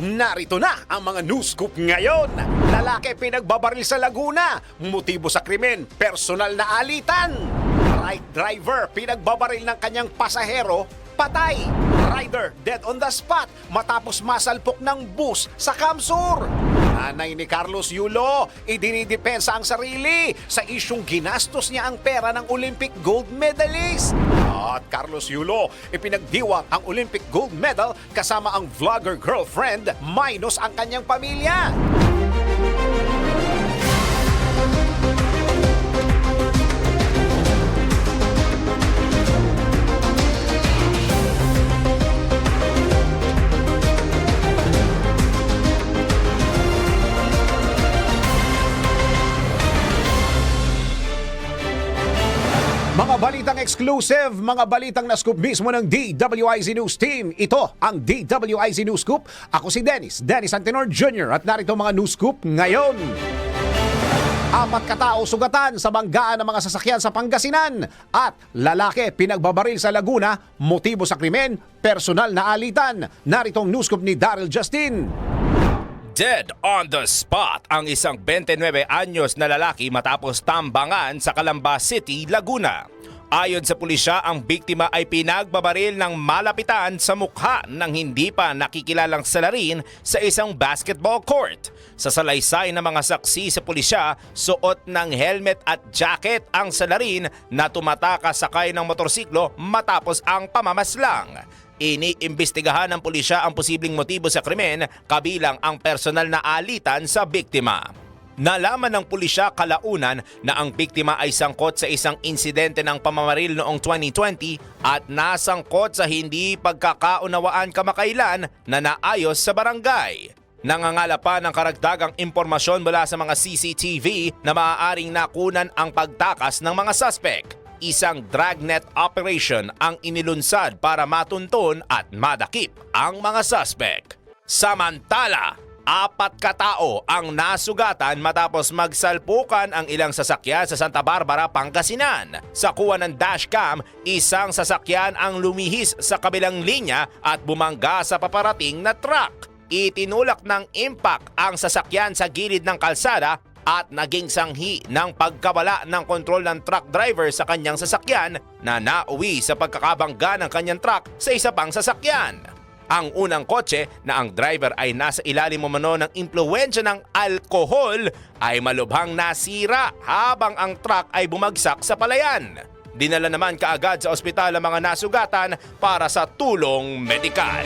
Narito na ang mga news scoop ngayon. Lalaki pinagbabaril sa Laguna. Motibo sa krimen, personal na alitan. Right driver pinagbabaril ng kanyang pasahero, patay. Rider dead on the spot matapos masalpok ng bus sa Kamsur. Nanay ni Carlos Yulo, idinidepensa ang sarili sa isyung ginastos niya ang pera ng Olympic gold medalist. At Carlos Yulo, ipinagdiwang ang Olympic gold medal kasama ang vlogger girlfriend minus ang kanyang pamilya. Mga balitang exclusive, mga balitang na-scoop mismo ng DWIZ News Team. Ito ang DWIZ News Scoop. Ako si Dennis Antenor Jr. at narito mga news scoop ngayon. 4 katao sugatan sa banggaan ng mga sasakyan sa Pangasinan. At lalaki pinagbabaril sa Laguna, motibo sa krimen, personal na alitan. Naritong news scoop ni Daryl Justin. Dead on the spot ang isang 29 anyos na lalaki matapos tambangan sa Calamba City, Laguna. Ayon sa pulisya, ang biktima ay pinagbabaril ng malapitan sa mukha ng hindi pa nakikilalang salarin sa isang basketball court. Sa salaysay ng mga saksi sa pulisya, suot ng helmet at jacket ang salarin na tumatakas sakay ng motorsiklo matapos ang pamamaslang. Iniimbestigahan ng pulisya ang posibleng motibo sa krimen kabilang ang personal na alitan sa biktima. Nalaman ng pulisya kalaunan na ang biktima ay sangkot sa isang insidente ng pamamaril noong 2020 at nasangkot sa hindi pagkakaunawaan kamakailan na naayos sa barangay. Nangangala pa ng karagdagang impormasyon mula sa mga CCTV na maaaring nakunan ang pagtakas ng mga suspect. Isang dragnet operation ang inilunsad para matuntun at madakip ang mga suspect. Samantala, 4 katao ang nasugatan matapos magsalpukan ang ilang sasakyan sa Santa Barbara, Pangasinan. Sa kuha ng dashcam, isang sasakyan ang lumihis sa kabilang linya at bumangga sa paparating na truck. Itinulak ng impact ang sasakyan sa gilid ng kalsada at naging sanghi ng pagkawala ng kontrol ng truck driver sa kanyang sasakyan na nauwi sa pagkakabangga ng kanyang truck sa isa pang sasakyan. Ang unang kotse na ang driver ay nasa ilalim umano ng impluwensya ng alkohol ay malubhang nasira habang ang truck ay bumagsak sa palayan. Dinala naman kaagad sa ospital ang mga nasugatan para sa tulong medikal.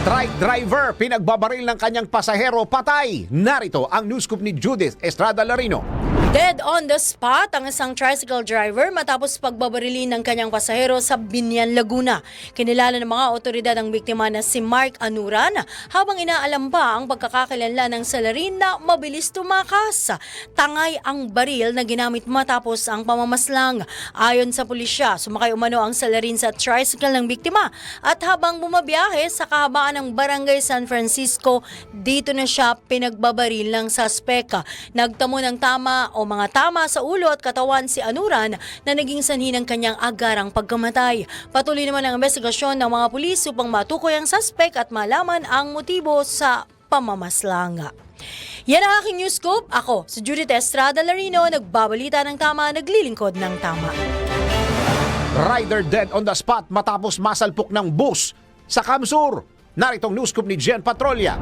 Truck driver pinagbabaril ng kanyang pasahero, patay. Narito ang news scoop ni Judith Estrada Larino. Dead on the spot ang isang tricycle driver matapos pagbabarilin ng kanyang pasahero sa Binyan, Laguna. Kinilala ng mga otoridad ang biktima na si Mark Anuran habang inaalam pa ang pagkakakilanlan ng salarin na mabilis tumakas. Tangay ang baril na ginamit matapos ang pamamaslang. Ayon sa pulisya, sumakay umano ang salarin sa tricycle ng biktima at habang bumabiyahe sa kahabaan ng Barangay San Francisco, dito na siya pinagbabaril ng suspect. Nagtamo ng mga tama sa ulo at katawan si Anuran na naging sanhi ng kanyang agarang pagkamatay. Patuloy naman ang investigasyon ng mga pulis upang matukoy ang suspect at malaman ang motibo sa pamamaslang. Yan ang aking news scoop. Ako, si Judith Estrada Larino, nagbabalita ng tama, naglilingkod ng tama. Rider dead on the spot matapos masalpok ng bus sa Kamsur. Naritong news scoop ni Jen Patrolya.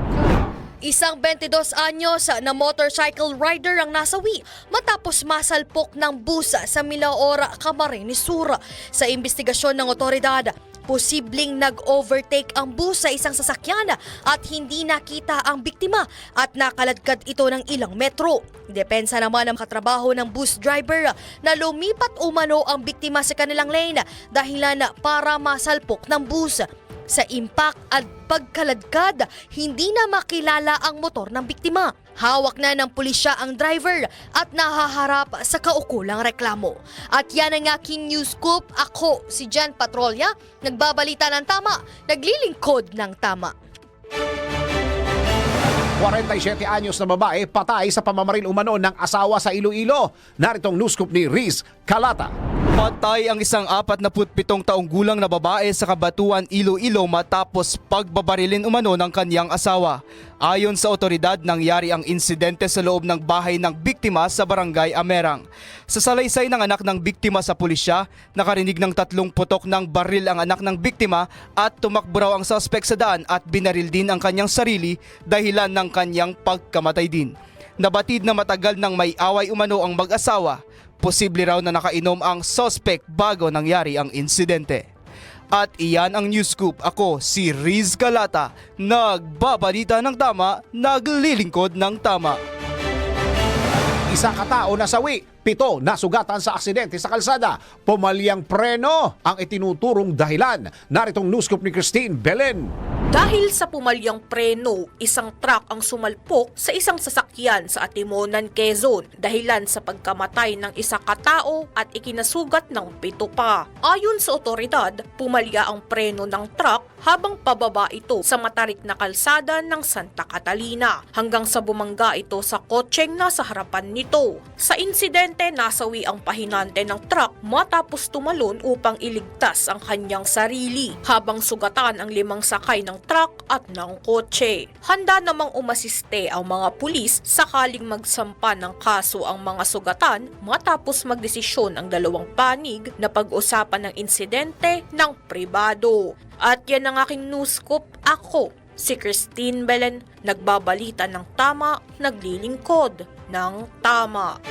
Isang 22 anyos na motorcycle rider ang nasawi matapos masalpok ng busa sa Milaora, Camarines Sur. Sa investigasyon ng otoridad, posibleng nag-overtake ang bus sa isang sasakyan at hindi nakita ang biktima at nakaladkad ito ng ilang metro. Depensa naman ng katrabaho ng bus driver na lumipat umano ang biktima sa kanilang lane dahilan para masalpok ng bus. Sa impact at pagkaladkad, hindi na makilala ang motor ng biktima. Hawak na ng pulisya ang driver at nahaharap sa kaukulang reklamo. At yan ang aking news scoop. Ako, si Jan Patrolya, nagbabalita ng tama, naglilingkod ng tama. 47 anyos na babae patay sa pamamaril umano ng asawa sa Iloilo. Naritong news scoop ni Riz Calata. Patay ang isang 47 taong gulang na babae sa Kabatuan, Iloilo matapos pagbabarilin umano ng kanyang asawa. Ayon sa otoridad, nangyari ang insidente sa loob ng bahay ng biktima sa Barangay Amerang. Sa salaysay ng anak ng biktima sa pulisya, nakarinig ng 3 putok ng baril ang anak ng biktima at tumakbo raw ang suspect sa daan at binaril din ang kanyang sarili dahilan ng kanyang pagkamatay din. Nabatid na matagal nang may away umano ang mag-asawa. Posible raw na nakainom ang suspect bago nangyari ang insidente. At iyan ang News Scoop. Ako si Riz Galata, nagbabalita ng tama, naglilingkod ng tama. Isa katao nasawi, 7 nasugatan sa aksidente sa kalsada. Pumalyang preno ang itinuturong dahilan. Naritong News Scoop ni Christine Belen. Dahil sa pumalyang preno, isang truck ang sumalpok sa isang sasakyan sa Atimonan, Quezon, dahilan sa pagkamatay ng isa katao at ikinasugat ng 7 pa. Ayon sa otoridad, pumalya ang preno ng truck habang pababa ito sa matarik na kalsada ng Santa Catalina hanggang sa bumangga ito sa kotseng nasa harapan nito. Sa insidente, nasawi ang pahinante ng truck matapos tumalon upang iligtas ang kanyang sarili, habang sugatan ang 5 sakay ng truck at ng kotse. Handa namang umasiste ang mga pulis sakaling magsampa ng kaso ang mga sugatan matapos magdesisyon ang 2 panig na pag-usapan ng insidente ng pribado. At yan ang aking news scoop. Ako, si Christine Belen, nagbabalita ng tama, naglilingkod ng tama.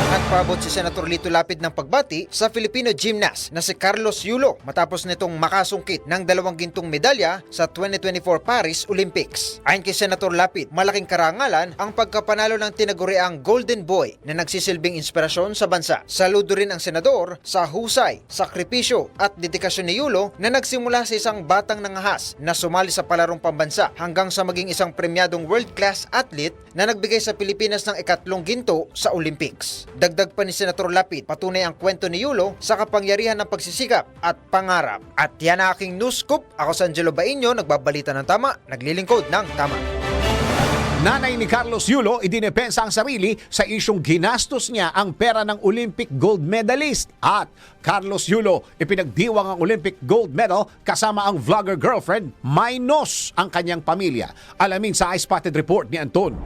Nagpaabot si Senator Lito Lapid ng pagbati sa Filipino gymnast na si Carlos Yulo matapos nitong makasungkit ng 2 gintong medalya sa 2024 Paris Olympics. Ayon kay Senator Lapid, malaking karangalan ang pagkapanalo ng tinaguriang Golden Boy na nagsisilbing inspirasyon sa bansa. Saludo rin ang senador sa husay, sakripisyo at dedikasyon ni Yulo na nagsimula sa isang batang nangahas na sumali sa palarong pambansa hanggang sa maging isang premyadong world-class athlete na nagbigay sa Pilipinas ng 3 ginto sa Olympics. Dagdag pa ni Senator Lapid, patunay ang kwento ni Yulo sa kapangyarihan ng pagsisikap at pangarap. At yan ang aking news scoop. Ako si Angelo Bainyo, nagbabalita ng tama, naglilingkod ng tama. Nanay ni Carlos Yulo idinepensa ang sarili sa isyong ginastos niya ang pera ng Olympic gold medalist. At Carlos Yulo ipinagdiwang ang Olympic gold medal kasama ang vlogger girlfriend minus ang kanyang pamilya. Alamin sa iSpotted report ni Anton.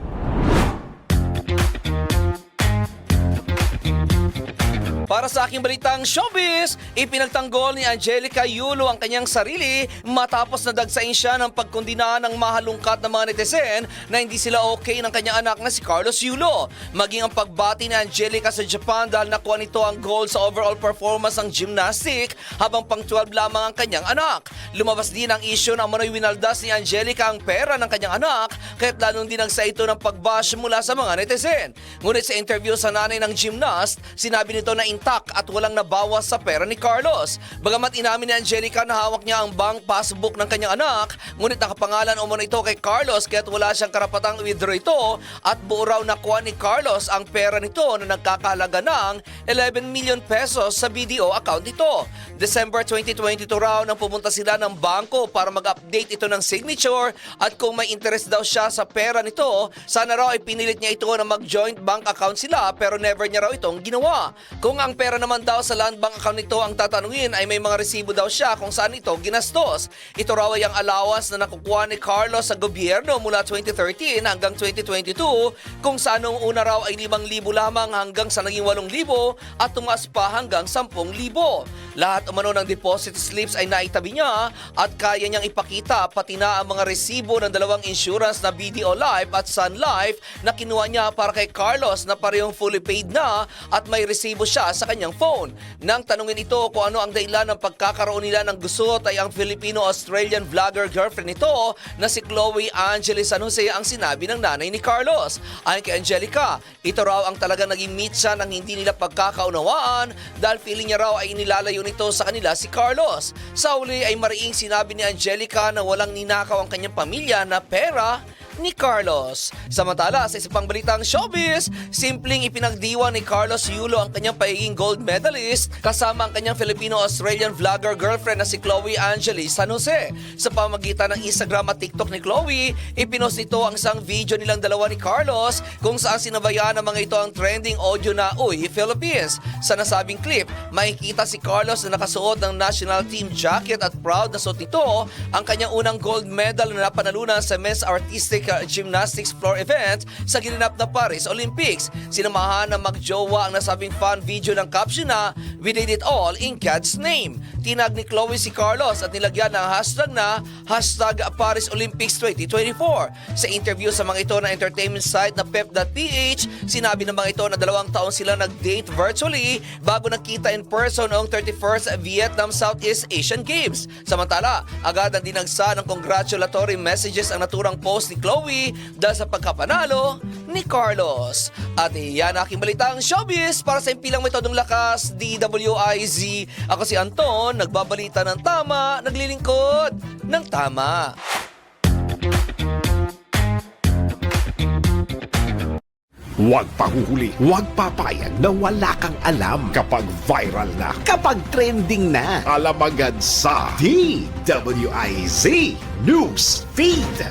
Para sa aking balitang showbiz, ipinagtanggol ni Angelica Yulo ang kanyang sarili matapos nadagsain siya ng pagkondina ng mahalungkat ng mga netizen na hindi sila okay ng kanyang anak na si Carlos Yulo. Maging ang pagbati ni Angelica sa Japan dahil nakuha nito ang gold sa overall performance ng gymnastic habang pang 12 lamang ang kanyang anak. Lumabas din ang isyu na umano'y winaldas ni Angelica ang pera ng kanyang anak kaya't lalong dinagsa ito ng pagbash mula sa mga netizen. Ngunit sa interview sa nanay ng gymnast, sinabi nito na intact at walang nabawas sa pera ni Carlos. Bagamat inamin ni Angelica na hawak niya ang bank passbook ng kanyang anak, ngunit nakapangalan umano ito kay Carlos kaya't wala siyang karapatang withdraw ito at buo raw nakuha ni Carlos ang pera nito na nagkakahalaga ng 11 million pesos sa BDO account nito. December 2022 raw nang pumunta sila ng bangko para mag-update ito ng signature at kung may interest daw siya sa pera nito, sana raw ay pinilit niya ito na mag-joint bank account sila pero never niya raw itong ginawa. Kung ang pera naman daw sa land bank account nito ang tatanungin ay may mga resibo daw siya kung saan ito ginastos. Ito raw ay ang allowance na nakukuha ni Carlos sa gobyerno mula 2013 hanggang 2022 kung saan noong una raw ay 5,000 lamang hanggang sa naging 8,000 at tumaas pa hanggang 10,000. Lahat umano ng deposit slips ay naitabi niya at kaya niyang ipakita pati na ang mga resibo ng 2 insurance na BDO Life at Sun Life na kinuha niya para kay Carlos na parehong fully paid na at may resibo siya sa kanyang phone. Nang tanungin ito kung ano ang dahilan ng pagkakaroon nila ng gusot ay ang Filipino-Australian vlogger girlfriend nito na si Chloe Angeles San Jose ang sinabi ng nanay ni Carlos. Ayon kay Angelica, ito raw ang talagang naging meet siya ng hindi nila pagkakaunawaan dahil feeling niya raw ay inilalayo nito sa kanila si Carlos. Sa uli ay mariing sinabi ni Angelica na walang ninakaw ang kanyang pamilya na pera ni Carlos. Samantala, sa isa pang balitang showbiz, simpleng ipinagdiwa ni Carlos Yulo ang kanyang pagiging gold medalist kasama ang kanyang Filipino-Australian vlogger girlfriend na si Chloe Angeli San Jose. Sa pamagitan ng Instagram at TikTok ni Chloe, ipinost nito ang isang video nilang dalawa ni Carlos kung saan sinabayan ng mga ito ang trending audio na Uy Philippines. Sa nasabing clip, makikita si Carlos na nakasuot ng national team jacket at proud na suot nito ang kanyang unang gold medal na napanalunan sa Men's Artistic Gymnastics floor event sa ginanap na Paris Olympics. Sinamahan ng magjowa ang nasabing fan video ng caption na "We did it all in God's name." Tinag ni Chloe si Carlos at nilagyan ng hashtag na #Paris Olympics 2024. Sa interview sa mga ito na entertainment site na pep.ph, sinabi ng mga ito na 2 taon sila nag-date virtually bago nakita in person noong 31st Vietnam Southeast Asian Games. Samantala, agad ang dinagsa ng congratulatory messages ang naturang post ni Chloe dahil sa pagkapanalo ni Carlos. At iyan aking balitang showbiz para sa impilang metodong lakas, DWIZ. Ako si Anton, nagbabalita ng tama, naglilingkod ng tama. Huwag pahuhuli, huwag papayag na wala kang alam kapag viral na, kapag trending na. Alam agad sa DWIZ News Feed.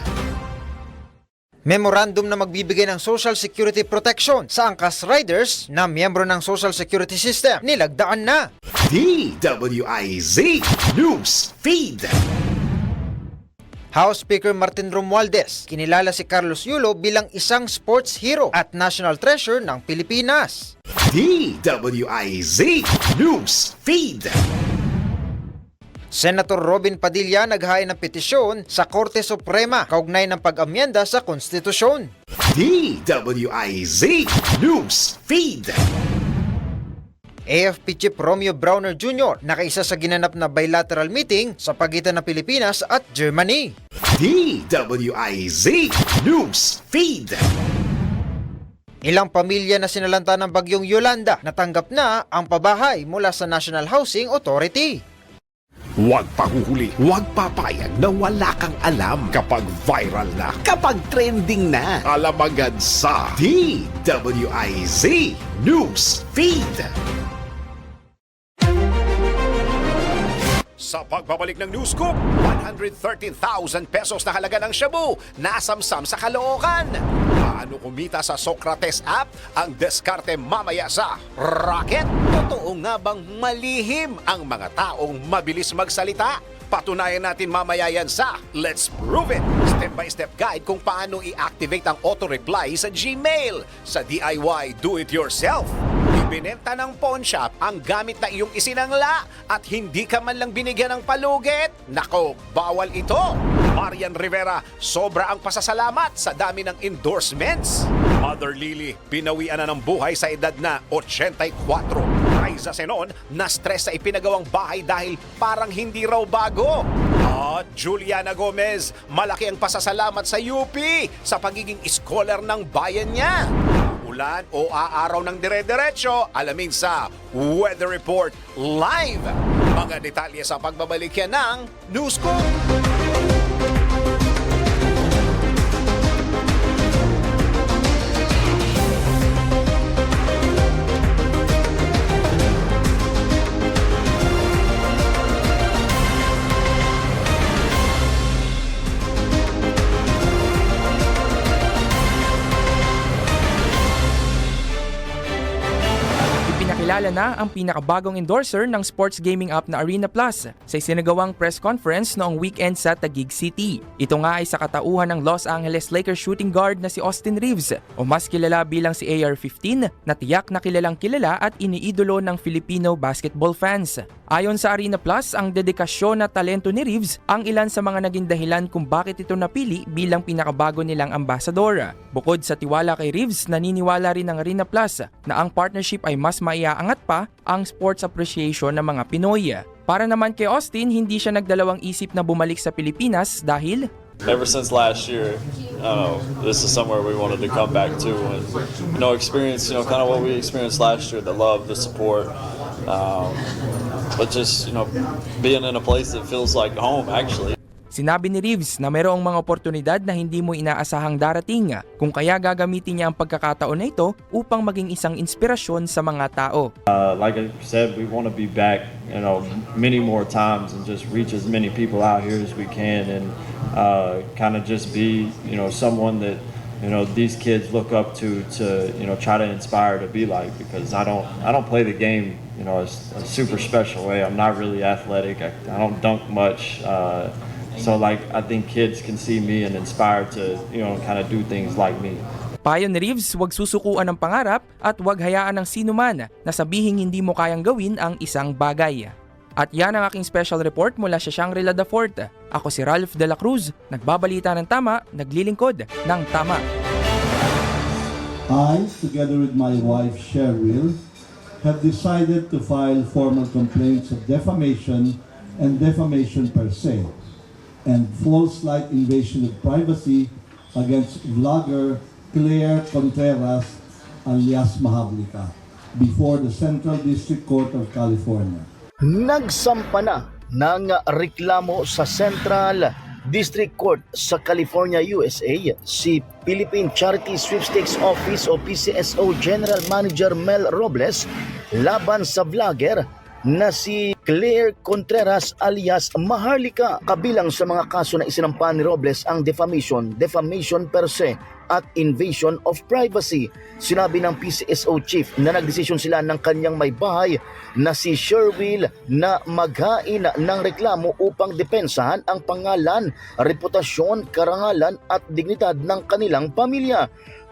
Memorandum na magbibigay ng Social Security Protection sa angkas riders na miyembro ng Social Security System nilagdaan na. DWIZ News Feed. House Speaker Martin Romualdez, kinilala si Carlos Yulo bilang isang sports hero at national treasure ng Pilipinas. DWIZ News Feed. Senator Robin Padilla naghain ng petisyon sa Korte Suprema kaugnay ng pag-amyenda sa konstitusyon. DWIZ News Feed. AFP Chief Romeo Browner Jr. nakaisa sa ginanap na bilateral meeting sa pagitan ng Pilipinas at Germany. DWIZ News Feed. Ilang pamilya na sinalanta ng bagyong Yolanda natanggap na ang pabahay mula sa National Housing Authority. Huwag pahuhuli, huwag papayag na wala kang alam kapag viral na, kapag trending na. Alam agad sa DWIZ News Feed. Sa pagbabalik ng News Scoop, 113,000 pesos na halaga ng shabu nasamsam sa Caloocan. Paano kumita sa Socrates app? Ang diskarte mamaya sa Rocket. Totoo nga bang malihim ang mga taong mabilis magsalita? Patunayan natin mamaya yan sa Let's Prove It! Step-by-step guide kung paano i-activate ang auto-reply sa Gmail sa DIY Do-It-Yourself. Ibinenta ng pawn shop ang gamit na iyong isinangla at hindi ka man lang binigyan ng palugit. Nako, bawal ito! Marian Rivera, sobra ang pasasalamat sa dami ng endorsements. Mother Lily, pinawian na ng buhay sa edad na 84. Raisa Senon, na-stress sa ipinagawang bahay dahil parang hindi raw bago. At Juliana Gomez, malaki ang pasasalamat sa UP sa pagiging scholar ng bayan niya. Ulan o aaraw ng dire-diretso, alamin sa Weather Report Live. Mga detalye sa pagbabalik yan ng News Scoop. Pinakilala na ang pinakabagong endorser ng sports gaming app na Arena Plus sa isinagawang press conference noong weekend sa Taguig City. Ito nga ay sa katauhan ng Los Angeles Lakers shooting guard na si Austin Reeves o mas kilala bilang si AR-15 na tiyak na kilalang kilala at iniidolo ng Filipino basketball fans. Ayon sa Arena Plus, ang dedikasyon na talento ni Reeves ang ilan sa mga naging dahilan kung bakit ito napili bilang pinakabago nilang ambasador. Bukod sa tiwala kay Reeves, naniniwala rin ang Arena Plus na ang partnership ay mas maiaangat pa ang sports appreciation ng mga Pinoy. Para naman kay Austin, hindi siya nagdalawang isip na bumalik sa Pilipinas dahil ever since last year, this is somewhere we wanted to come back to and, experience, kind of what we experienced last year, the love, the support, but just, being in a place that feels like home, actually. Sinabi ni Reeves na mayroong mga oportunidad na hindi mo inaasahang darating, kung kaya gagamitin niya ang pagkakataon na ito upang maging isang inspirasyon sa mga tao. Like I said, we want to be back, many more times and just reach as many people out here as we can and kind of just be, someone that, these kids look up to try to inspire to be like, because I don't play the game, a super special way. I'm not really athletic. I don't dunk much. So I think kids can see me and inspire to, kind of do things like me. Payo ni Reeves, huwag susukuan ng pangarap at huwag hayaan ng sinuman na sabihing hindi mo kayang gawin ang isang bagay. At yan ang aking special report mula sa Shangri-La The Fort. Ako si Ralph De La Cruz, nagbabalita ng tama, naglilingkod ng tama. I, together with my wife Cheryl, have decided to file formal complaints of defamation and defamation per se, and false light invasion of privacy against vlogger Claire Contreras alias Maharlika before the Central District Court of California. Nagsampa na ng reklamo sa Central District Court sa California, USA si Philippine Charity Sweepstakes Office o PCSO General Manager Mel Robles laban sa vlogger na si Claire Contreras alias Maharlika. Kabilang sa mga kaso na isinampa ni Robles ang defamation per se at invasion of privacy. Sinabi ng PCSO chief na nagdesisyon sila ng kanyang may bahay na si Sherwill na maghain ng reklamo upang depensahan ang pangalan, reputasyon, karangalan at dignidad ng kanilang pamilya.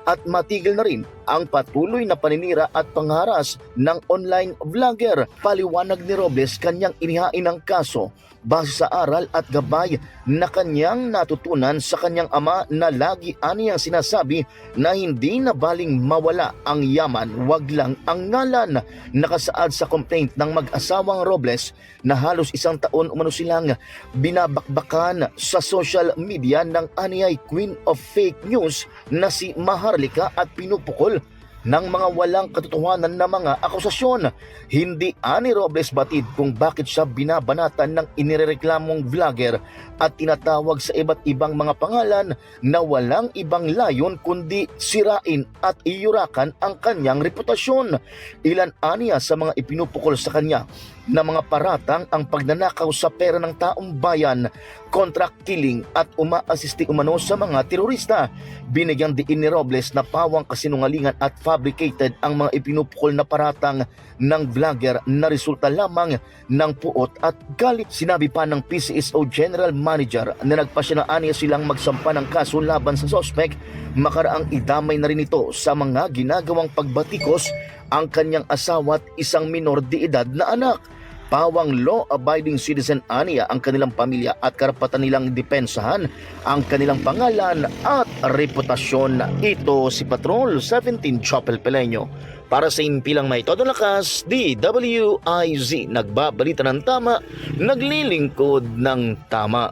At matigil na rin ang patuloy na paninira at pangharas ng online vlogger. Paliwanag ni Robles, kanyang inihain ang kaso base sa aral at gabay na kanyang natutunan sa kanyang ama na lagi aniyang sinasabi na hindi na baling mawala ang yaman, wag lang ang ngalan. Nakasaad sa complaint ng mag-asawang Robles na halos 1 taon umano silang binabakbakan sa social media ng aniyay queen of fake news na si Maharlika at pinupukol ng mga walang katotohanan na mga akusasyon. Hindi ani Robles batid kung bakit siya binabanatan ng inirereklamong vlogger at tinatawag sa iba't ibang mga pangalan na walang ibang layon kundi sirain at iyurakan ang kanyang reputasyon. Ilan aniya sa mga ipinupukol sa kanya na mga paratang ang pagnanakaw sa pera ng taong bayan, contract killing at umaasisti umano sa mga terorista. Binigyang diin ni Robles na pawang kasinungalingan at fabricated ang mga ipinupukol na paratang ng vlogger na resulta lamang ng puot at galit. Sinabi pa ng PCSO General Manager na nagpasya na aniya silang magsampa ng kaso laban sa suspect, makaraang idamay na rin ito sa mga ginagawang pagbatikos ang kanyang asawa at isang minor de edad na anak. Pawang law-abiding citizen aniya ang kanilang pamilya at karapatan nilang depensahan ang kanilang pangalan at reputasyon. Ito si Patrol 17 Chopel Peleño. Para sa impilang may todo lakas, DWIZ, nagbabalita ng tama, naglilingkod ng tama.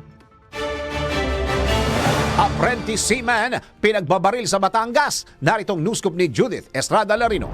Apprentice seaman, pinagbabaril sa Batangas. Naritong news scoop ni Judith Estrada Larino.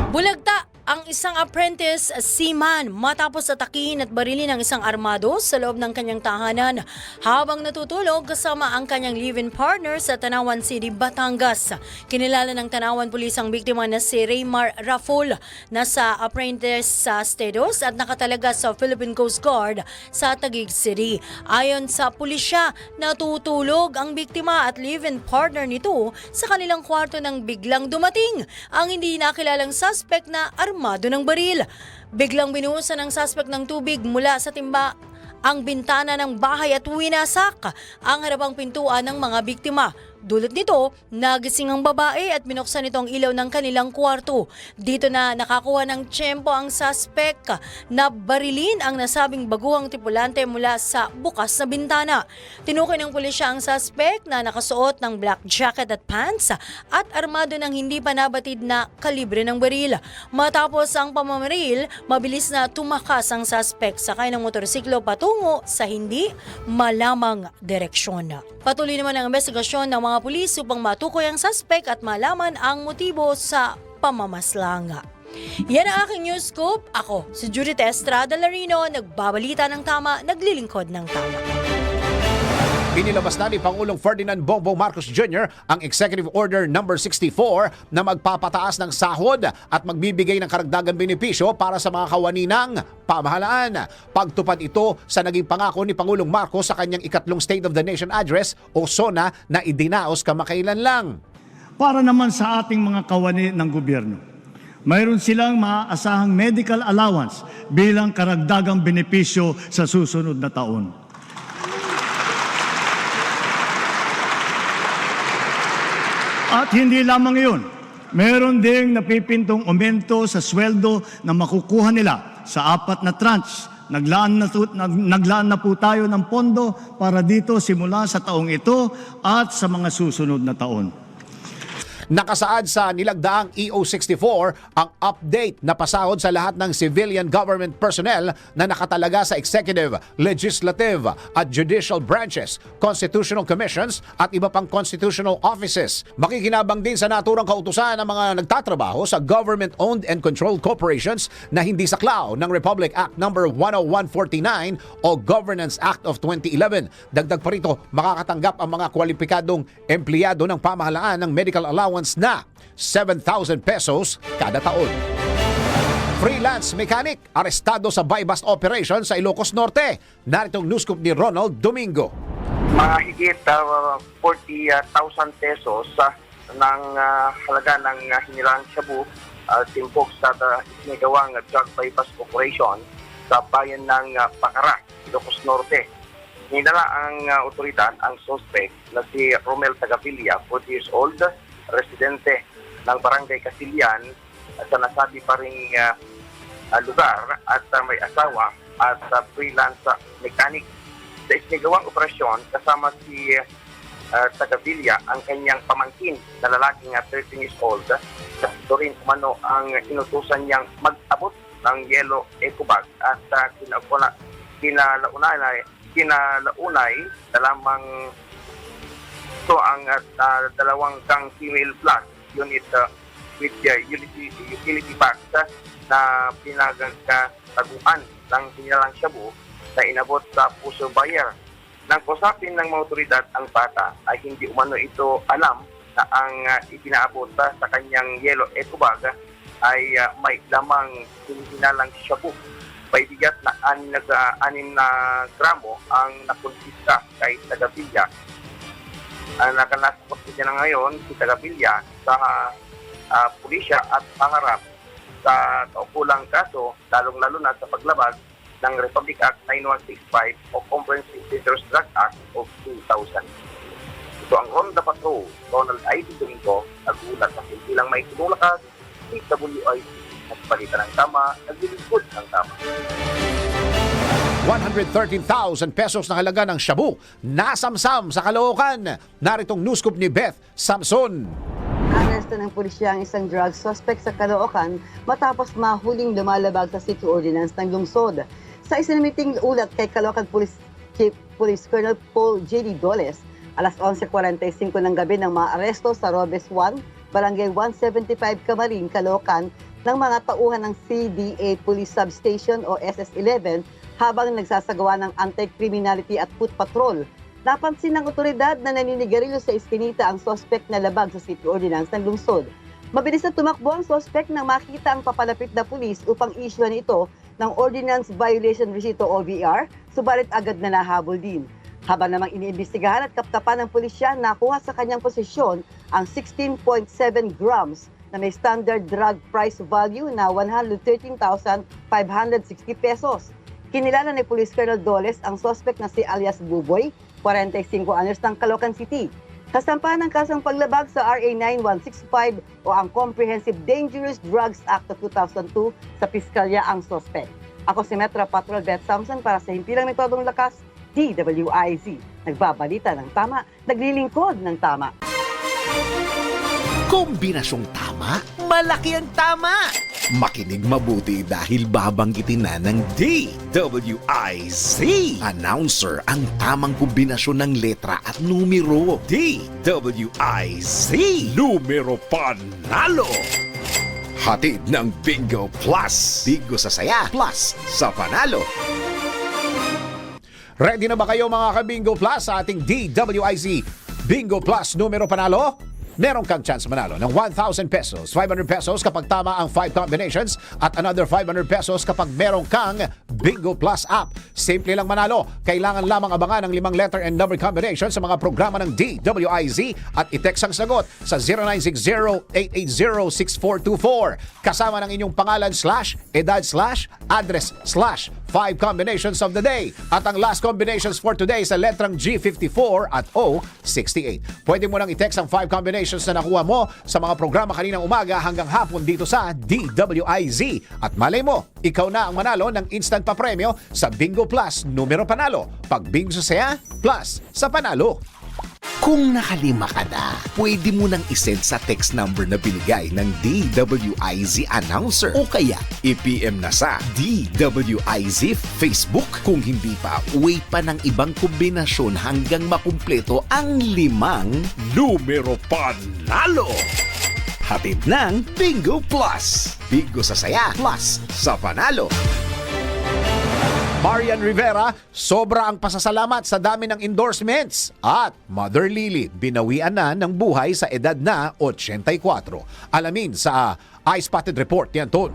Bulagta ang isang apprentice seaman matapos atakihin at barilin ng isang armado sa loob ng kanyang tahanan habang natutulog kasama ang kanyang live-in partner sa Tanawan City, Batangas. Kinilala ng Tanawan Police ang biktima na si Raymar Raful, nasa apprentice sa status at nakatalaga sa Philippine Coast Guard sa Taguig City. Ayon sa pulisya, natutulog ang biktima at live-in partner nito sa kanilang kwarto nang biglang dumating ang hindi nakilalang suspect na armado ng baril. Biglang binuhusan ng suspect ng tubig mula sa timba ang bintana ng bahay at winasak ang harapang pintuan ng mga biktima. Dulot nito, nagising ang babae at binuksan nito ang ilaw ng kanilang kwarto. Dito na nakakuha ng tiyempo ang suspect na barilin ang nasabing baguhang tripulante mula sa bukas na bintana. Tinukoy ng pulisya ang suspect na nakasuot ng black jacket at pants at armado ng hindi pa nabatid na kalibre ng baril. Matapos ang pamamaril, mabilis na tumakas ang suspect sakay ng motorsiklo patungo sa hindi malamang direksyon. Patuloy naman ang investigasyon ng mga pulis upang matukoy ang suspect at malaman ang motibo sa pamamaslang. Yan ang aking news scoop. Ako, si Judith Estrada Larino, nagbabalita ng tama, naglilingkod ng tama. Inilabas na ni Pangulong Ferdinand Bongbong Marcos Jr. ang Executive Order No. 64 na magpapataas ng sahod at magbibigay ng karagdagang benepisyo para sa mga kawani ng pamahalaan. Pagtupad ito sa naging pangako ni Pangulong Marcos sa kanyang ikatlong State of the Nation Address o SONA na idinaos kamakailan lang. Para naman sa ating mga kawani ng gobyerno, mayroon silang maaasahang medical allowance bilang karagdagang benepisyo sa susunod na taon. At hindi lamang iyon, meron ding napipintong aumento sa sweldo na makukuha nila sa 4 na tranche. Naglaan na po tayo ng pondo para dito simula sa taong ito at sa mga susunod na taon. Nakasaad sa nilagdaang EO64 ang update na pasahod sa lahat ng civilian government personnel na nakatalaga sa executive, legislative at judicial branches, constitutional commissions at iba pang constitutional offices. Makikinabang din sa naturang kautusan ng mga nagtatrabaho sa government-owned and controlled corporations na hindi saklaw ng Republic Act No. 10149 o Governance Act of 2011. Dagdag pa rito, makakatanggap ang mga kwalipikadong empleyado ng pamahalaan ng medical allowance na 7,000 pesos kada taon. Freelance mechanic arestado sa buy-bust operation sa Ilocos Norte. Naritong newscoop ni Ronald Domingo. Mahigit 40,000 pesos ng halaga ng hinilang shabu timpok sa isinagawang drug buy-bust operation sa bayan ng Bacara, Ilocos Norte. Hinala ang otoridad ang suspect na si Romel Tagapilla, 40 years old, residente ng Barangay Casillan sa nasabi pa ring lugar at may asawa at freelance mechanic. Sa isinagawang operasyon kasama si Tagapilla ang kanyang pamangkin na lalaking 13 years old. Ito rin umano ang inutusan niyang mag-abot ng yellow eco bag at kinalaunay na lamang ito ang dalawang kang female plus unit with utility bags na pinagkataguan ng hinilang shabu na inabot sa Puso Bayer. Nang kusapin ng mga otoridad ang bata ay hindi umano ito alam na ang ipinaabot sa kanyang yellow eco bag ay may lamang hinilang shabu. May bigat na 6 na gramo ang nakonfiska kay Tagapilla. Nakanasakot niya na ngayon si Tagapilla sa pulisya at pangarap sa kaukulang kaso, lalong-lalo na sa paglabag ng Republic Act 9165 o Comprehensive Dangerous Drug Act of 2000. Ito ang Ronda Patrol, Ronald I. Domingo, nagulat na hindi lang may tinulakas, TWIC at palitan ng tama, naglilingkod ng tama. 113,000 pesos na halaga ng shabu nasamsam sa Caloocan. Naritong newscoop ni Beth Samson. Aresto ng pulisya ang isang drug suspect sa Caloocan matapos mahuling lumalabag sa city ordinance ng lungsod. Sa isinamiting ulat kay Caloocan Police Chief Police Colonel Paul J.D. Doles, alas 11:45 ng gabi ng maaresto sa Robes 1, Barangay 175 Camarin, Caloocan ng mga tauhan ng CDA Police Substation o SS11 habang nagsasagawa ng anti-criminality at foot patrol. Napansin ng otoridad na naninigarilyo sa iskinita ang suspect na labag sa city ordinance ng lungsod. Mabilis na tumakbo ang suspect nang makita ang papalapit na pulis upang isyuhan ito ng Ordinance Violation Receipt o OVR, subalit agad na nahabol din. Habang namang iniimbestigahan at kapkapan ng pulisya, nakuha sa kanyang posisyon ang 16.7 grams na may standard drug price value na 113,560 pesos. Kinilala ni Police Colonel Doles ang suspect na si alias Buboy, 45 anyos ng Caloocan City. Kasampahan ng kasong paglabag sa RA 9165 o ang Comprehensive Dangerous Drugs Act of 2002 sa piskalya ang suspect. Ako si Metro Patrol Beth Samson para sa Himpilang Metodong Lakas, DWIZ. Nagbabalita ng tama, naglilingkod ng tama. Kombinasyong tama, malaki ang tama. Makinig mabuti dahil babanggitin na ng DWIZ. Announcer ang tamang kombinasyon ng letra at numero. DWIZ. Numero panalo. Hatid ng Bingo Plus. Bingo sa saya, plus sa panalo. Ready na ba kayo mga ka-Bingo Plus sa ating DWIZ Bingo Plus numero panalo? Meron kang chance manalo ng 1,000 pesos, 500 pesos kapag tama ang 5 combinations at another 500 pesos kapag meron kang Bingo Plus app. Simple lang manalo. Kailangan lamang abangan ang 5 letter and number combination sa mga programa ng DWIZ at i-text ang sagot sa 0960-880-6424 kasama ng inyong pangalan / edad / address / 5 combinations of the day. At ang last combinations for today sa letrang G54 at O68. Pwede mo nang i-text ang 5 combinations na nakuha mo sa mga programa kaninang umaga hanggang hapon dito sa DWIZ. At malay mo, ikaw na ang manalo ng instant papremyo sa Bingo Plus numero panalo. Pag bingo sa saya, plus sa panalo. Kung nakalima ka na, pwede mo nang isend sa text number na binigay ng DWIZ announcer o kaya i-PM na sa DWIZ Facebook. Kung hindi pa, wait pa ng ibang kombinasyon hanggang makumpleto ang 5 numero panalo. Hatid ng Bingo Plus. Bingo sa saya, plus sa panalo. Marian Rivera, sobra ang pasasalamat sa dami ng endorsements. At Mother Lily, binawian na ng buhay sa edad na 84. Alamin sa Eye Spotted Report yan, Ton.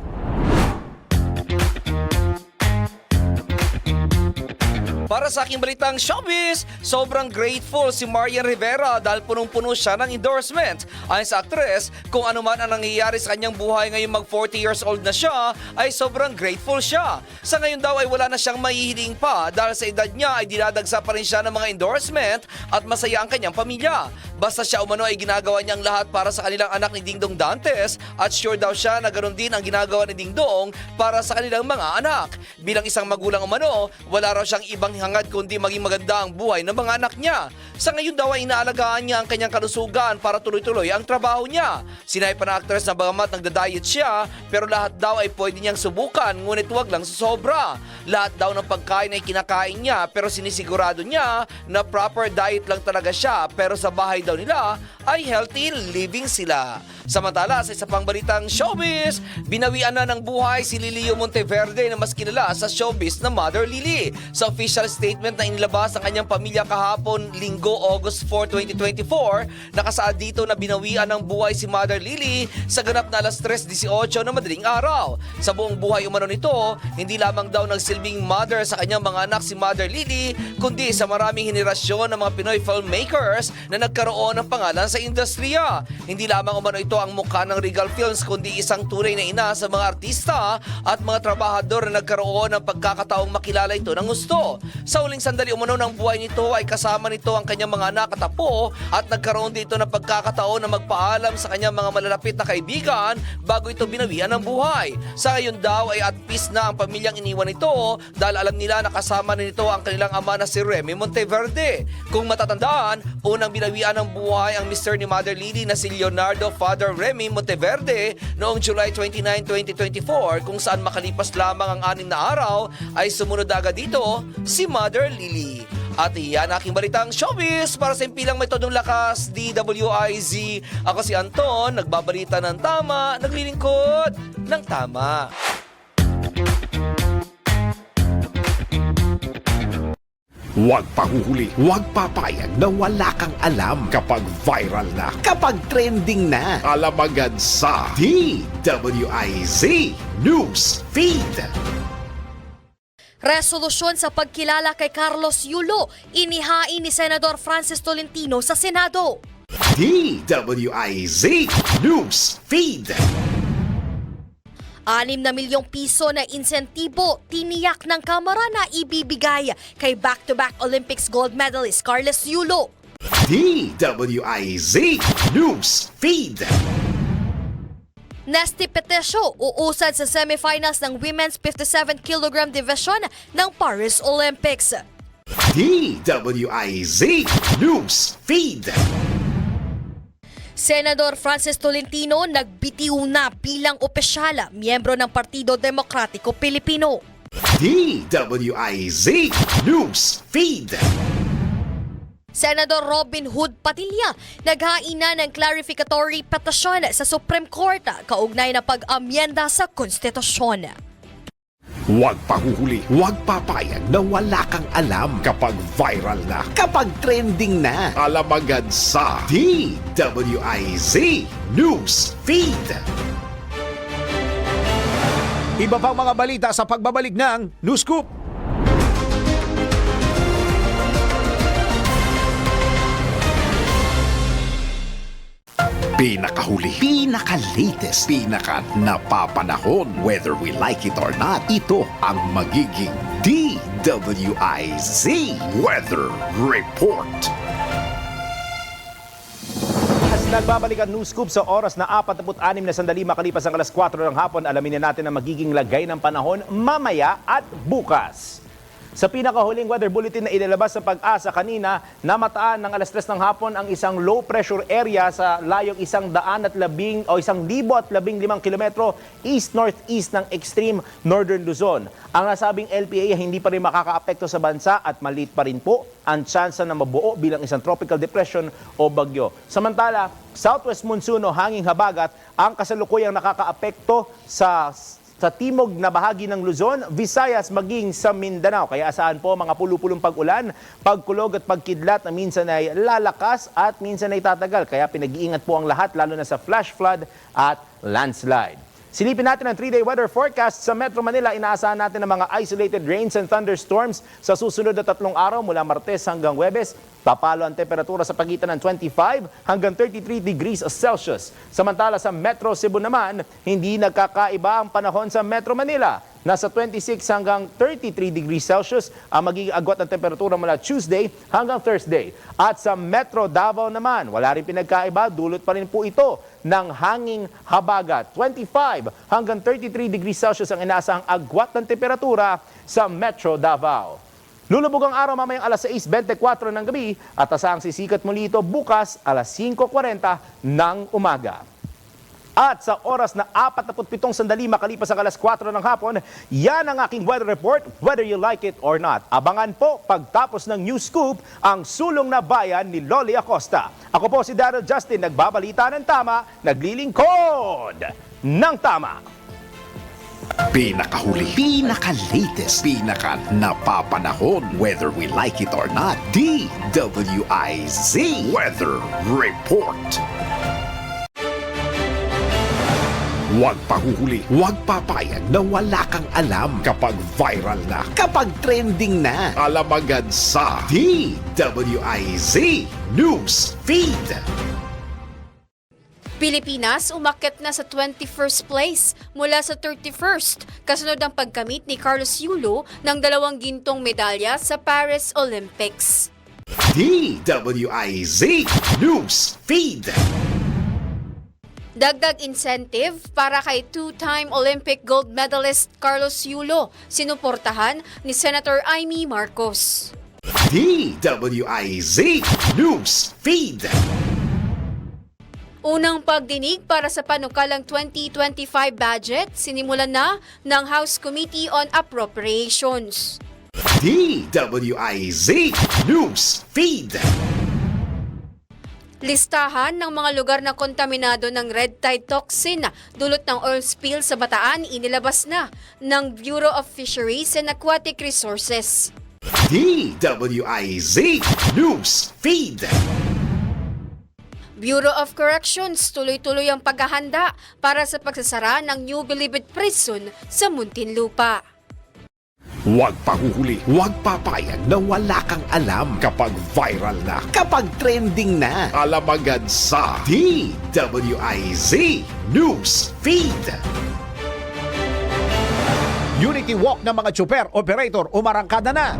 Para sa aking balitang showbiz, sobrang grateful si Marian Rivera dahil punong-puno siya ng endorsement. Ayon sa aktres, kung ano man ang nangyayari sa kanyang buhay ngayong mag 40 years old na siya, ay sobrang grateful siya. Sa ngayon daw ay wala na siyang mahihiling pa dahil sa edad niya ay dinadagsa pa rin siya ng mga endorsement at masaya ang kanyang pamilya. Basta siya umano ay ginagawa niyang lahat para sa kanilang anak ni Dingdong Dantes at sure daw siya na ganoon din ang ginagawa ni Dingdong para sa kanilang mga anak. Bilang isang magulang umano, wala raw siyang ibang hangad kundi maging maganda ang buhay ng mga anak niya. Sa ngayon daw ay inaalagaan niya ang kanyang kalusugan para tuloy-tuloy ang trabaho niya. Sinabi pa ng actress na bagamat nagda-diet siya, pero lahat daw ay pwede niyang subukan ngunit wag lang sa sobra. Lahat daw ng pagkain ay kinakain niya pero sinisigurado niya na proper diet lang talaga siya pero sa bahay daw nila ay healthy living sila. Samantala sa isa pang balitang showbiz, binawian na ng buhay si Lilio Monteverde na mas kilala sa showbiz na Mother Lily. Sa official statement na inilabas ng kanyang pamilya kahapon Linggo, August 4, 2024, nakasaad dito na binawian ng buhay si Mother Lily sa ganap na alas 3:18 na madaling araw. Sa buong buhay umano nito, hindi lamang daw nagsilbing mother sa kanyang mga anak si Mother Lily, kundi sa maraming henerasyon ng mga Pinoy filmmakers na nagkaroon ng pangalan sa industriya. Hindi lamang umano ito ang mukha ng Regal Films, kundi isang tunay na ina sa mga artista at mga trabahador na nagkaroon ng pagkakataong makilala ito ng gusto. Sa huling sandali umano ng buhay nito ay kasama nito ang kanyang mga anak at apo at nagkaroon dito ng pagkakataon na magpaalam sa kanyang mga malalapit na kaibigan bago ito binawian ng buhay. Sa ngayon daw ay at peace na ang pamilyang iniwan nito dahil alam nila na kasama na nito ang kanilang ama na si Remy Monteverde. Kung matatandaan, unang binawian ng buhay ang Mr. ni Mother Lily na si Leonardo Father Remy Monteverde noong July 29, 2024 kung saan makalipas lamang ang 6 na araw ay sumunod agad dito si Mother Lily. At iyan aking balitang showbiz para sa impilang metodong lakas DWIZ. Ako si Anton, nagbabalita ng tama, naglilingkod ng tama. Huwag pahuhuli, huwag papayag na wala kang alam kapag viral na, kapag trending na. Alam agad sa DWIZ News Feed. Resolusyon sa pagkilala kay Carlos Yulo, inihain ni Senador Francis Tolentino sa Senado. DWIZ News Feed. 6 na milyong piso na insentibo tiniyak ng Kamara na ibibigay kay back-to-back Olympics gold medalist Carlos Yulo. DWIZ News Feed. Nesty Petesio uusad sa semifinals ng Women's 57 kg division ng Paris Olympics. DWIZ News Feed. Senador Francis Tolentino nagbitiw na bilang opisyal miyembro ng Partido Demokratiko Pilipino. DWIZ News Feed. Senador Robin Hood Padilla naghain na ng clarificatory petition sa Supreme Court kaugnay na pag-amyenda sa konstitusyon. Huwag pahuhuli, huwag papayag na wala kang alam kapag viral na, kapag trending na. Alam agad sa DWIZ News Feed. Iba pang mga balita sa pagbabalik ng News Scoop. Pinakahuli, pinaka-latest, pinaka-napapanahon. Whether we like it or not, ito ang magiging DWIZ Weather Report. Nagbabalik ang News Scoop sa oras na 46 na sandali makalipas ang alas 4 ng hapon. Alamin na natin ang magiging lagay ng panahon mamaya at bukas. Sa pinakahuling weather bulletin na inilabas sa Pag-asa kanina, namataan ng alas 3 ng hapon ang isang low pressure area sa layong 115 kilometro east-northeast ng extreme northern Luzon. Ang nasabing LPA hindi pa rin makakaapekto sa bansa at maliit pa rin po ang tsansa na mabuo bilang isang tropical depression o bagyo. Samantala, southwest monsoon o hanging habagat ang kasalukuyang nakakaapekto sa timog na bahagi ng Luzon, Visayas maging sa Mindanao. Kaya asahan po mga pulupulong pag-ulan, pagkulog at pagkidlat na minsan ay lalakas at minsan ay tatagal. Kaya pinag-iingat po ang lahat lalo na sa flash flood at landslide. Silipin natin ang 3-day weather forecast sa Metro Manila. Inaasahan natin ang mga isolated rains and thunderstorms sa susunod na 3 araw mula Martes hanggang Huwebes. Papalo ang temperatura sa pagitan ng 25 hanggang 33 degrees Celsius. Samantala sa Metro Cebu naman, hindi nagkakaiba ang panahon sa Metro Manila. Nasa 26 hanggang 33 degrees Celsius ang magiging agwat ng temperatura mula Tuesday hanggang Thursday. At sa Metro Davao naman, wala rin pinagkaiba, dulot pa rin po ito ng hanging habagat. 25 hanggang 33 degrees Celsius ang inaasahang agwat ng temperatura sa Metro Davao. Lulubog ang araw mamayang alas 6:24 ng gabi at asahang sisikat muli ito bukas alas 5:40 ng umaga. At sa oras na 47 sandali makalipas ang alas 4 ng hapon, yan ang aking weather report, whether you like it or not. Abangan po pagtapos ng News Scoop ang sulong na bayan ni Loli Acosta. Ako po si Daryl Justin, nagbabalita ng tama, naglilingkod ng tama. Pinakahuli, pinaka-latest, pinaka-napapanahon. Whether we like it or not, DWIZ Weather Report. Huwag pahuhuli, huwag papayag na wala kang alam kapag viral na, kapag trending na. Alam agad sa DWIZ News Feed. Pilipinas umakyat na sa 21st place mula sa 31st kasunod ang pagkamit ni Carlos Yulo ng 2 gintong medalya sa Paris Olympics. DWIZ News Feed. Dagdag incentive para kay 2-time Olympic gold medalist Carlos Yulo, sinuportahan ni Senator Amy Marcos. DWIZ News Feed. Unang pagdinig para sa panukalang 2025 budget sinimulan na ng House Committee on Appropriations. DWIZ News Feed. Listahan ng mga lugar na kontaminado ng red tide toxin dulot ng oil spill sa Bataan inilabas na ng Bureau of Fisheries and Aquatic Resources. DWIZ News Feed. Bureau of Corrections tuloy-tuloy ang paghahanda para sa pagsasara ng New Bilibid Prison sa Muntinlupa. Huwag pahuhuli, huwag papayag na wala kang alam kapag viral na, kapag trending na. Alam agad sa DWIZ News Feed. Unity Walk ng mga tsuper, operator, umarangkada na.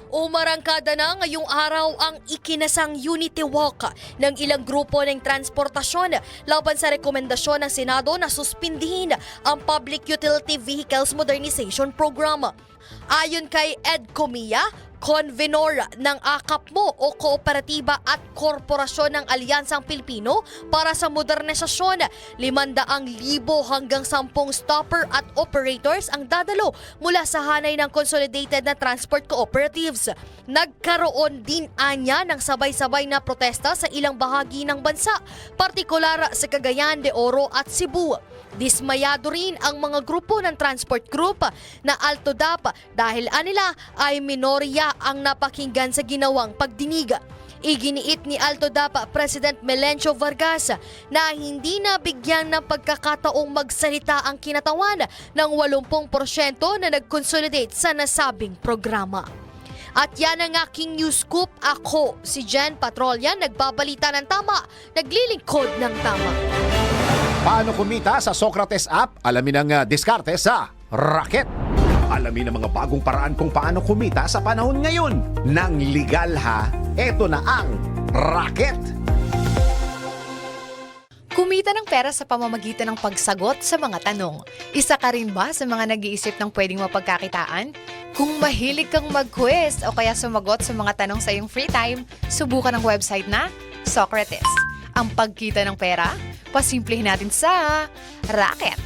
Umarangkada na ngayong araw ang ikinasang Unity Walk ng ilang grupo ng transportasyon laban sa rekomendasyon ng Senado na suspindihin ang Public Utility Vehicles Modernization Program. Ayon kay Ed Comia, convenor ng AKAPMO o Kooperatiba at Korporasyon ng Alyansang Pilipino para sa modernisasyon, 500,000 hanggang 10 stopper at operators ang dadalo mula sa hanay ng Consolidated na Transport Cooperatives. Nagkaroon din anya ng sabay-sabay na protesta sa ilang bahagi ng bansa, partikular sa Cagayan de Oro at Cebu. Dismayado rin ang mga grupo ng transport group na AltoDAP dahil anila ay minorya ang napakinggan sa ginawang pagdinig. Iginiit ni AltoDAP President Melencio Vargas na hindi nabigyan ng pagkakataong magsalita ang kinatawan ng 80% na nag-consolidate sa nasabing programa. At yan ang aking news scoop. Ako, si Jen Patrolyan, nagbabalita ng tama, naglilingkod ng tama. Paano kumita sa Socrates app? Alamin ang diskarte sa Racket. Alamin ang mga bagong paraan kung paano kumita sa panahon ngayon. Nang legal ha, eto na ang Racket. Kumita ng pera sa pamamagitan ng pagsagot sa mga tanong. Isa ka rin ba sa mga nag-iisip ng pwedeng mapagkakitaan? Kung mahilig kang mag-quiz o kaya sumagot sa mga tanong sa iyong free time, subukan ang website na Socrates. Ang pagkita ng pera, pasimplihin natin sa Racket.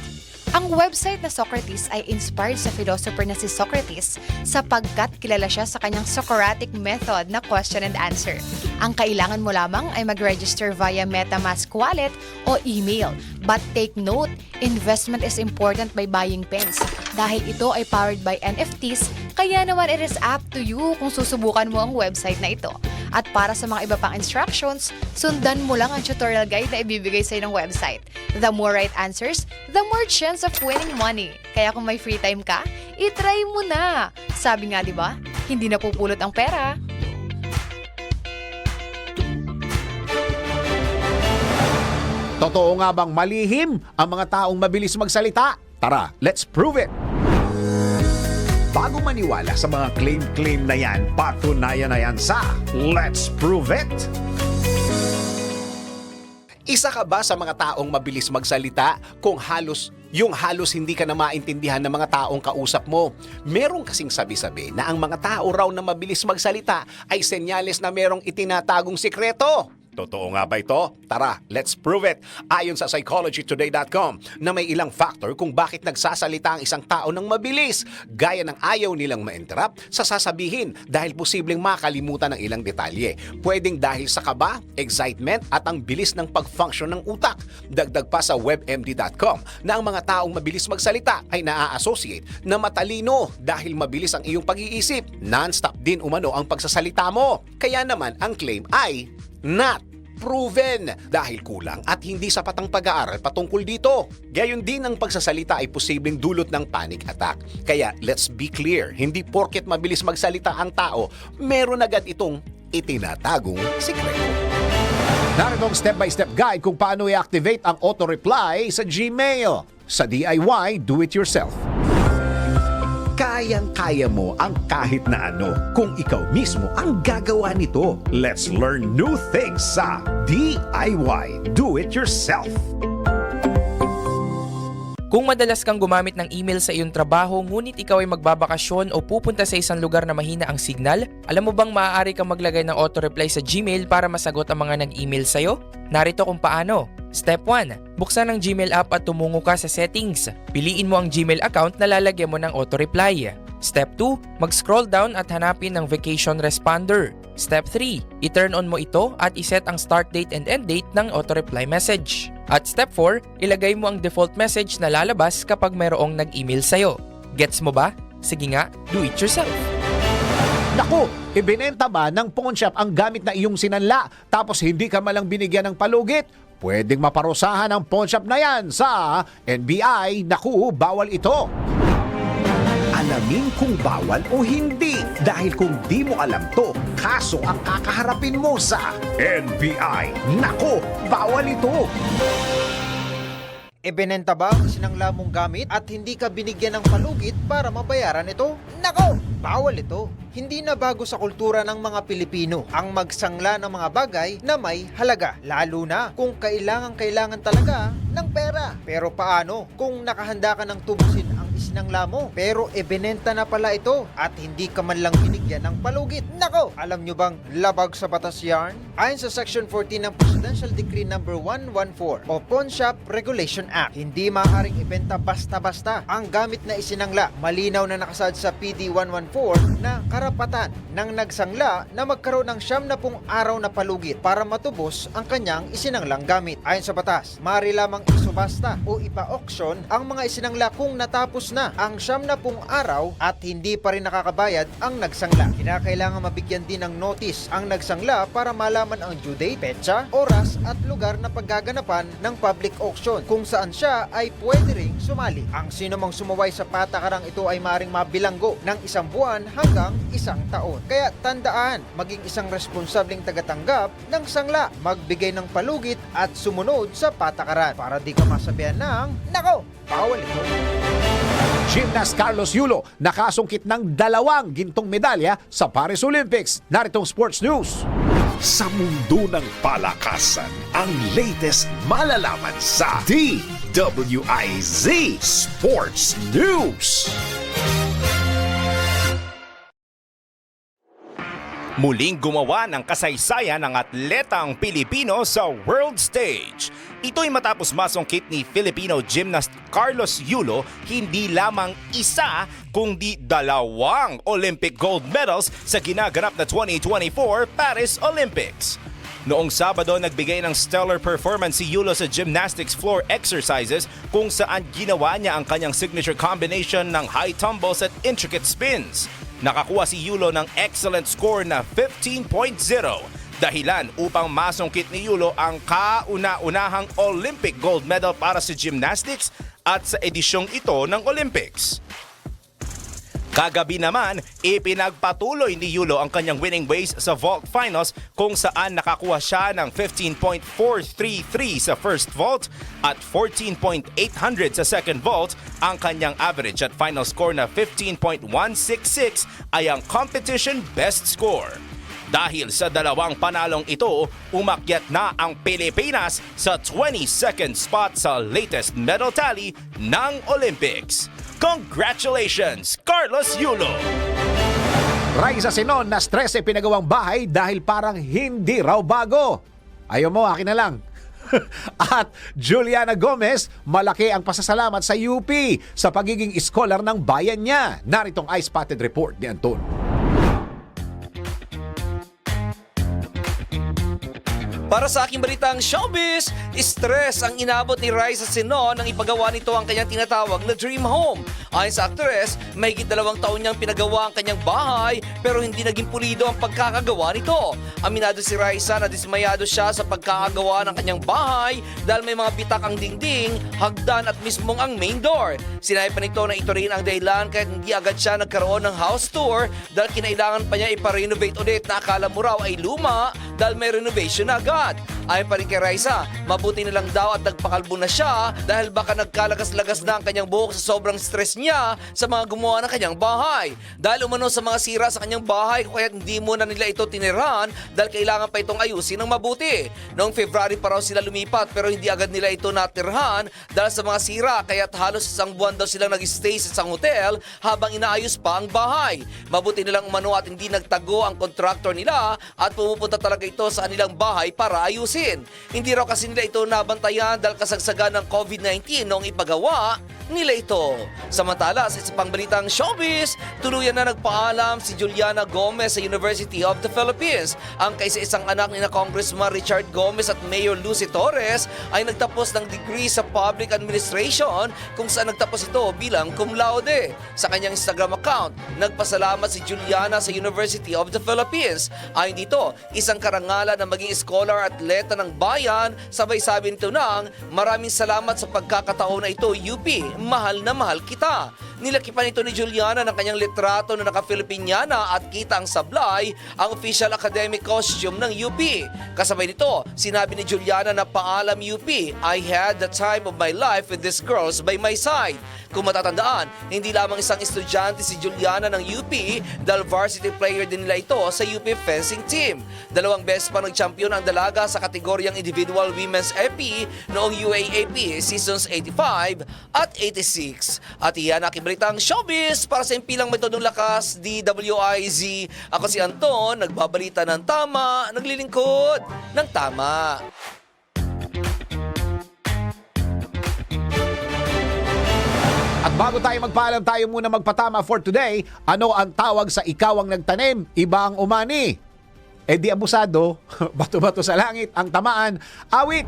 Ang website na Socrates ay inspired sa philosopher na si Socrates sapagkat kilala siya sa kanyang Socratic method na question and answer. Ang kailangan mo lamang ay mag-register via MetaMask wallet o email. But take note, investment is important by buying pens. Dahil ito ay powered by NFTs, kaya naman it is up to you kung susubukan mo ang website na ito. At para sa mga iba pang instructions, sundan mo lang ang tutorial guide na ibibigay sa'yo ng website. The more right answers, the more chance of winning money. Kaya kung may free time ka, itry mo na. Sabi nga, di ba? Hindi napupulot ang pera. Totoo nga bang malihim ang mga taong mabilis magsalita? Tara, let's prove it! Bago maniwala sa mga claim-claim na yan, patunayan na yan sa Let's Prove It! Isa ka ba sa mga taong mabilis magsalita kung halos hindi ka na maintindihan ng mga taong kausap mo? Merong kasing sabi-sabi na ang mga tao raw na mabilis magsalita ay senyales na merong itinatagong sikreto. Totoo nga ba ito? Tara, let's prove it! Ayon sa psychologytoday.com na may ilang factor kung bakit nagsasalita ang isang tao ng mabilis, gaya ng ayaw nilang ma-interrupt sa sasabihin dahil posibleng makalimutan ng ilang detalye. Pwedeng dahil sa kaba, excitement at ang bilis ng pag-function ng utak. Dagdag pa sa webmd.com na ang mga taong mabilis magsalita ay naa-associate na matalino dahil mabilis ang iyong pag-iisip. Non-stop din umano ang pagsasalita mo. Kaya naman ang claim ay not proven dahil kulang at hindi sapat ang pag-aaral patungkol dito. Gayon din ang pagsasalita ay posibleng dulot ng panic attack. Kaya let's be clear, hindi porket mabilis magsalita ang tao, meron agad itong itinatagong sikreto. Narito ang step-by-step guide kung paano i-activate ang auto-reply sa Gmail. Sa DIY, do it yourself. Kayang-kaya mo ang kahit na ano kung ikaw mismo ang gagawa nito. Let's learn new things sa DIY, do it yourself. Kung madalas kang gumamit ng email sa iyong trabaho ngunit ikaw ay magbabakasyon o pupunta sa isang lugar na mahina ang signal, alam mo bang maaari kang maglagay ng auto-reply sa Gmail para masagot ang mga nag-email sa'yo? Narito kung paano. Step 1. Buksan ang Gmail app at tumungo ka sa settings. Piliin mo ang Gmail account na lalagyan mo ng auto-reply. Step 2. Mag-scroll down at hanapin ang vacation responder. Step 3. I-turn on mo ito at iset ang start date and end date ng auto-reply message. At Step 4. Ilagay mo ang default message na lalabas kapag mayroong nag-email sa'yo. Gets mo ba? Sige nga, do it yourself. Naku, ibinenta ba ng pawn shop ang gamit na iyong sinanla tapos hindi ka malang binigyan ng palugit? Pwedeng maparusahan ang pawn shop na yan sa NBI. Naku, bawal ito. Alamin kung bawal o hindi. Dahil kung di mo alam to, kaso ang kakaharapin mo sa NBI. Naku, bawal ito. Ibinenta ba ang sinangla mong gamit at hindi ka binigyan ng palugit para mabayaran ito? Nako! Bawal ito. Hindi na bago sa kultura ng mga Pilipino ang magsangla ng mga bagay na may halaga. Lalo na kung kailangan talaga ng pera. Pero paano kung nakahanda ka ng tubusin ang isinangla mo? Pero ibinenta na pala ito at hindi ka man lang binigyan ng palugit. Nako! Alam nyo bang labag sa batas yarn? Ayon sa Section 14 ng Presidential Decree No. 114 o Pawn Shop Regulation Act, hindi maaaring ibenta basta-basta ang gamit na isinangla. Malinaw na nakasaad sa PD 114 na karapatan ng nagsangla na magkaroon ng 70 araw na palugit para matubos ang kanyang isinanglang gamit. Ayon sa batas, maaari lamang isubasta o ipa-auction ang mga isinangla kung natapos na ang 70 araw at hindi pa rin nakakabayad ang nagsangla. Kinakailangan mabigyan din ng notice ang nagsangla para malaman ang due date, petsa, oras at lugar na paggaganapan ng public auction kung saan siya ay pwede ring sumali. Ang sino mang sumuway sa patakarang ito ay maring mabilanggo ng 1 buwan hanggang 1 taon. Kaya tandaan, maging isang responsabling tagatanggap ng sangla, magbigay ng palugit at sumunod sa patakaran para di ka masabihan ng, nako, bawal ito. Gymnast Carlos Yulo nakasungkit ng 2 gintong medalya sa Paris Olympics. Naritong sports news. Sa mundo ng palakasan, ang latest malalaman sa DWIZ Sports News. Muling gumawa ng kasaysayan ng atletang Pilipino sa world stage. Ito'y matapos masungkit ni Filipino gymnast Carlos Yulo hindi lamang isa kundi 2 Olympic gold medals sa ginaganap na 2024 Paris Olympics. Noong Sabado, nagbigay ng stellar performance si Yulo sa gymnastics floor exercises kung saan ginawa niya ang kanyang signature combination ng high tumbles at intricate spins. Nakakuha si Yulo ng excellent score na 15.0, dahilan upang masungkit ni Yulo ang kauna-unahang Olympic gold medal para sa gymnastics at sa edisyong ito ng Olympics. Kagabi naman, ipinagpatuloy ni Yulo ang kanyang winning ways sa vault finals kung saan nakakuha siya ng 15.433 sa first vault at 14.800 sa second vault. Ang kanyang average at final score na 15.166 ay ang competition best score. Dahil sa 2 panalong ito, umakyat na ang Pilipinas sa 22nd spot sa latest medal tally ng Olympics. Congratulations, Carlos Yulo! Raisa Sinon na stress ay pinagawang bahay dahil parang hindi raw bago. Ayaw mo, akin na lang. At Juliana Gomez, malaki ang pasasalamat sa UP sa pagiging scholar ng bayan niya. Naritong eye-spotted report ni Anton. Para sa aking balitang showbiz, stress ang inabot ni Raisa Sinon nang ipagawa nito ang kanyang tinatawag na dream home. Ayon sa aktres, mahigit 2 taon niyang pinagawa ang kanyang bahay pero hindi naging pulido ang pagkakagawa nito. Aminado si Raisa na dismayado siya sa pagkakagawa ng kanyang bahay dahil may mga bitak ang dingding, hagdan at mismong ang main door. Sinabi pa nito na ito rin ang dahilan kahit hindi agad siya nagkaroon ng house tour dahil kinailangan pa niya ipa-renovate ulit na akala mo raw ay luma dahil may renovation na agad. Ayon pa rin kay Raisa, mabuti na lang daw at nagpakalbo na siya dahil baka nagkalagas-lagas na ang kanyang buhok sa sobrang stress niya sa mga gumawa ng kanyang bahay. Dahil umano sa mga sira sa kanyang bahay kaya hindi mo na nila ito tinirahan dahil kailangan pa itong ayusin ng mabuti. Noong February pa raw sila lumipat pero hindi agad nila ito natirhan dahil sa mga sira kaya halos 1 buwan daw silang nag-stay sa isang hotel habang inaayos pa ang bahay. Mabuti na lang umano at hindi nagtago ang contractor nila at pumupunta talaga ito sa kanilang bahay para ayusin. Hindi raw kasi nila ito nabantayan dahil kasagsagan ng COVID-19 noong ipagawa nila ito. Samantala, sa isa pang balitang showbiz, tuluyan na nagpaalam si Juliana Gomez sa University of the Philippines. Ang kaisa-isang anak ni na Congressman Richard Gomez at Mayor Lucy Torres ay nagtapos ng degree sa Public Administration kung saan nagtapos ito bilang cum laude. Sa kanyang Instagram account, nagpasalamat si Juliana sa University of the Philippines. Ayon dito, isang karangalan na maging scholar at atleta ng bayan, sabay sabi nito ng maraming salamat sa pagkakataon na ito UP, mahal na mahal kita. Nilakipan ito ni Juliana ng kanyang litrato na naka-Filipiniana at kita ang sablay ang official academic costume ng UP. Kasabay nito, sinabi ni Juliana na paalam UP, I had the time of my life with these girls by my side. Kung matatandaan, hindi lamang isang estudyante si Juliana ng UP dahil varsity player din nila ito sa UP fencing team. 2 beses pa nag-champion ang dalaga sa kategoryang individual women's EP noong UAAP seasons 85 at 86. At iyan aking balitang showbiz para sa impilang metodong lakas, DWIZ. Ako si Anton, nagbabalita ng tama, naglilingkod ng tama. At bago tayo magpaalam, tayo muna magpatama for today. Ano ang tawag sa ikaw ang nagtanim, iba ang umani? Eh di abusado, bato-bato sa langit ang tamaan. Awit!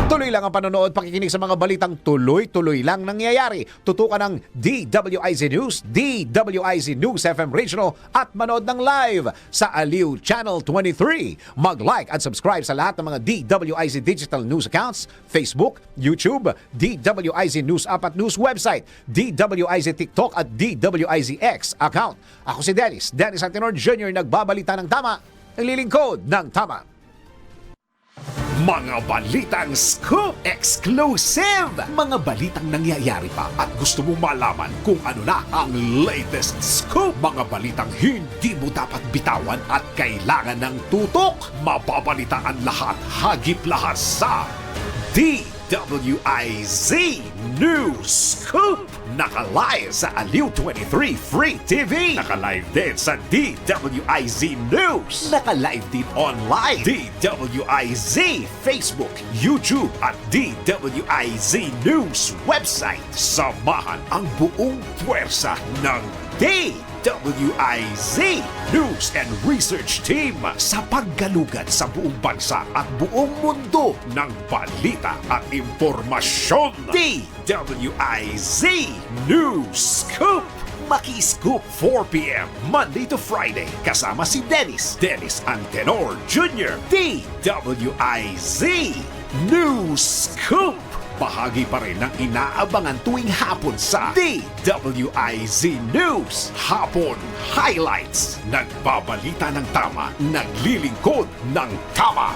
Tuloy lang ang panonood, pakikinig sa mga balitang tuloy-tuloy lang nangyayari. Tutukan ng DWIZ News, DWIZ News FM Regional at manood ng live sa Aliw Channel 23. Mag-like at subscribe sa lahat ng mga DWIZ Digital News accounts, Facebook, YouTube, DWIZ News App at News website, DWIZ TikTok at DWIZX account. Ako si Dennis Antenor Jr. nagbabalita ng tama, naglilingkod ng tama. Mga balitang scoop exclusive! Mga balitang nangyayari pa at gusto mong malaman kung ano na ang latest scoop. Mga balitang hindi mo dapat bitawan at kailangan ng tutok. Mababalitaan lahat, hagip lahat sa DWIZ News Scoop! Naka-live sa Aliw 23 Free TV. Naka-live din sa DWIZ News. Naka-live din online. DWIZ Facebook, YouTube at DWIZ News website. Samahan ang buong puwersa ng DWIZ News and Research Team sa paggalugad sa buong bansa at buong mundo ng balita at impormasyon. DWIZ News Scoop! Maki-scoop 4 p.m. Monday to Friday kasama si Dennis Antenor Jr. DWIZ News Scoop! Bahagi pa rin ng inaabangan tuwing hapon sa DWIZ News Hapon Highlights. Nagbabalita ng tama, naglilingkod ng tama.